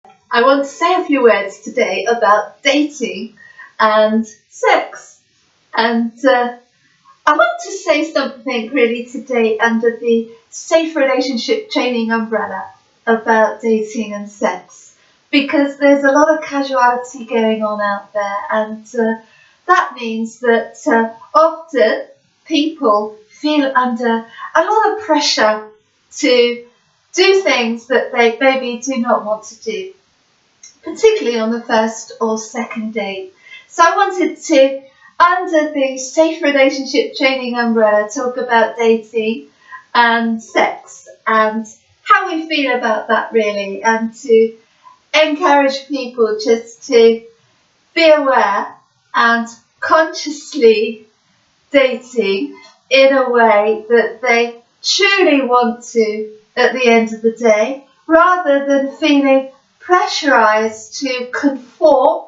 I want to say a few words today about dating and sex. And I want to say something really today under the safe relationship training umbrella about dating and sex. Because there's a lot of casuality going on out there, and that means that often people feel under a lot of pressure to do things that they maybe do not want to do, particularly on the first or second date. So I wanted to, under the safe relationship training umbrella, talk about dating and sex and how we feel about that really, and to encourage people just to be aware and consciously dating in a way that they truly want to at the end of the day, rather than feeling pressurized to conform,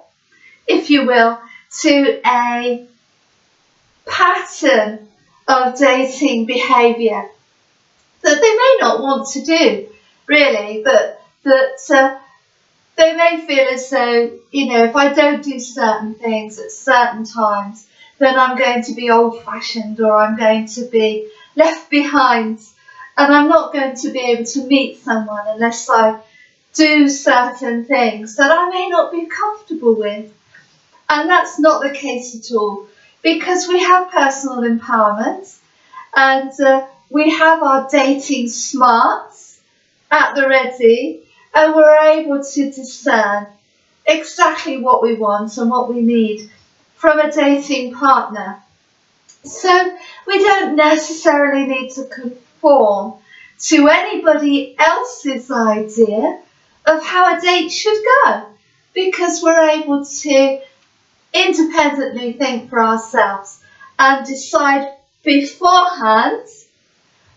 if you will, to a pattern of dating behaviour that they may not want to do, really, but that they may feel as though, if I don't do certain things at certain times, then I'm going to be old-fashioned, or I'm going to be left behind, and I'm not going to be able to meet someone unless I do certain things that I may not be comfortable with. And that's not the case at all, because we have personal empowerment, and we have our dating smarts at the ready, and we're able to discern exactly what we want and what we need from a dating partner. So we don't necessarily need to conform to anybody else's idea of how a date should go, because we're able to independently think for ourselves and decide beforehand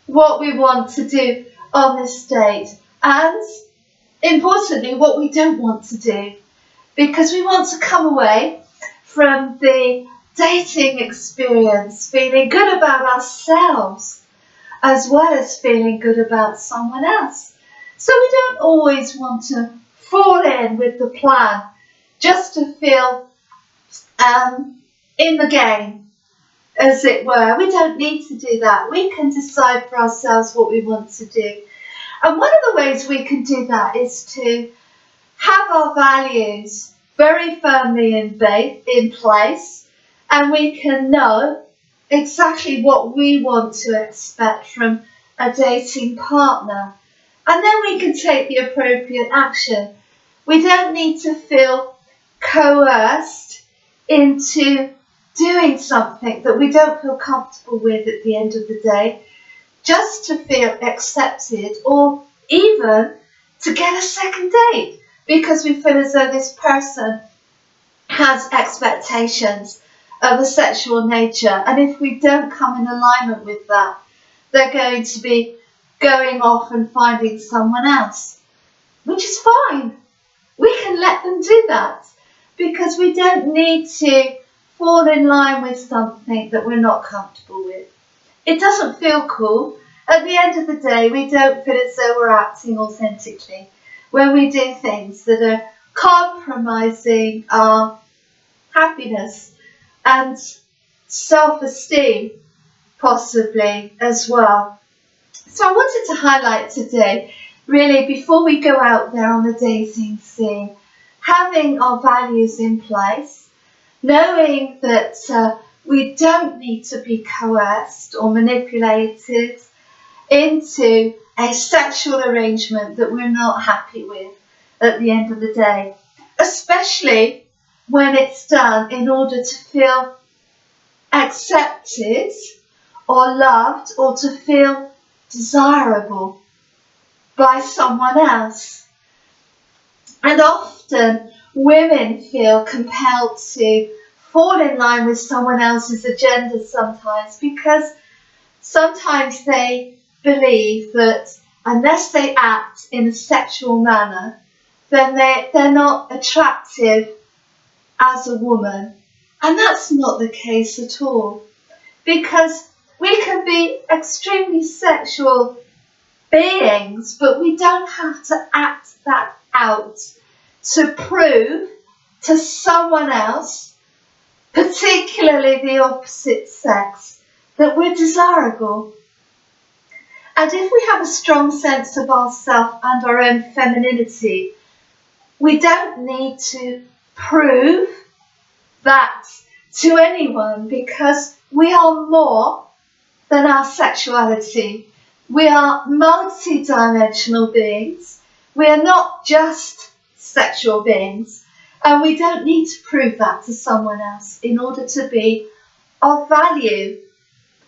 what we want to do on this date, and importantly what we don't want to do, because we want to come away from the dating experience feeling good about ourselves as well as feeling good about someone else. So we don't always want to fall in with the plan just to feel in the game, as it were. We don't need to do that. We can decide for ourselves what we want to do. And one of the ways we can do that is to have our values very firmly in place, and we can know exactly what we want to expect from a dating partner. And then we can take the appropriate action. We don't need to feel coerced into doing something that we don't feel comfortable with at the end of the day, just to feel accepted, or even to get a second date, because we feel as though this person has expectations of a sexual nature, and if we don't come in alignment with that, they're going to be going off and finding someone else, which is fine. We can let them do that, because we don't need to fall in line with something that we're not comfortable with. It doesn't feel cool. At the end of the day, we don't feel as though we're acting authentically when we do things that are compromising our happiness and self-esteem, possibly as well. So I wanted to highlight today, really, before we go out there on the dating scene, having our values in place, knowing that we don't need to be coerced or manipulated into a sexual arrangement that we're not happy with at the end of the day, especially when it's done in order to feel accepted or loved, or to feel desirable by someone else. And often women feel compelled to fall in line with someone else's agenda sometimes, because sometimes they believe that unless they act in a sexual manner, then they're not attractive as a woman. And that's not the case at all, because we can be extremely sexual beings, but we don't have to act that out to prove to someone else, particularly the opposite sex, that we're desirable. And if we have a strong sense of ourselves and our own femininity, we don't need to prove that to anyone, because we are more than our sexuality. We are multi-dimensional beings. We are not just sexual beings, and we don't need to prove that to someone else in order to be of value.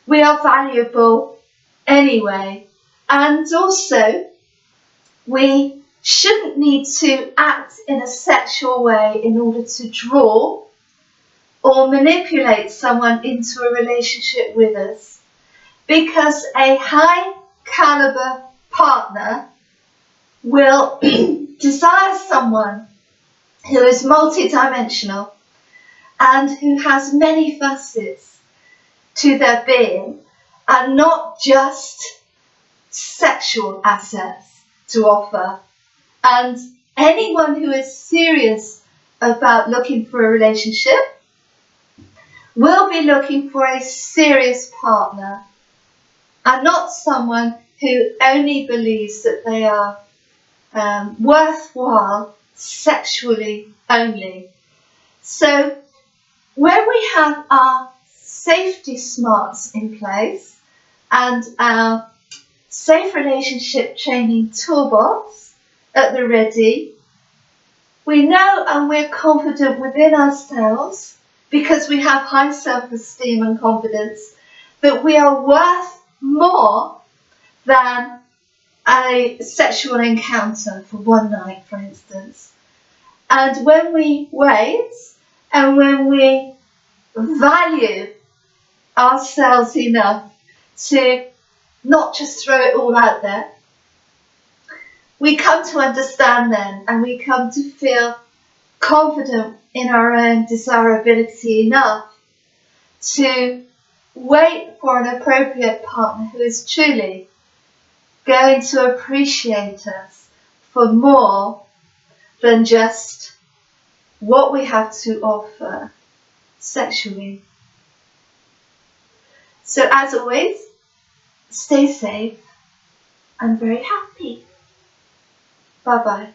We are valuable anyway, and also we shouldn't need to act in a sexual way in order to draw or manipulate someone into a relationship with us, because a high caliber partner will desire someone who is multidimensional and who has many facets to their being, and not just sexual assets to offer. And anyone who is serious about looking for a relationship will be looking for a serious partner, and not someone who only believes that they are worthwhile sexually only. So when we have our safety smarts in place and our safe relationship training toolbox at the ready, we know and we're confident within ourselves, because we have high self-esteem and confidence, that we are worth more than a sexual encounter for one night, for instance. And when we wait and when we value ourselves enough to not just throw it all out there, we come to understand then, and we come to feel confident in our own desirability enough to wait for an appropriate partner who is truly going to appreciate us for more than just what we have to offer sexually. So as always, stay safe and very happy. Bye bye.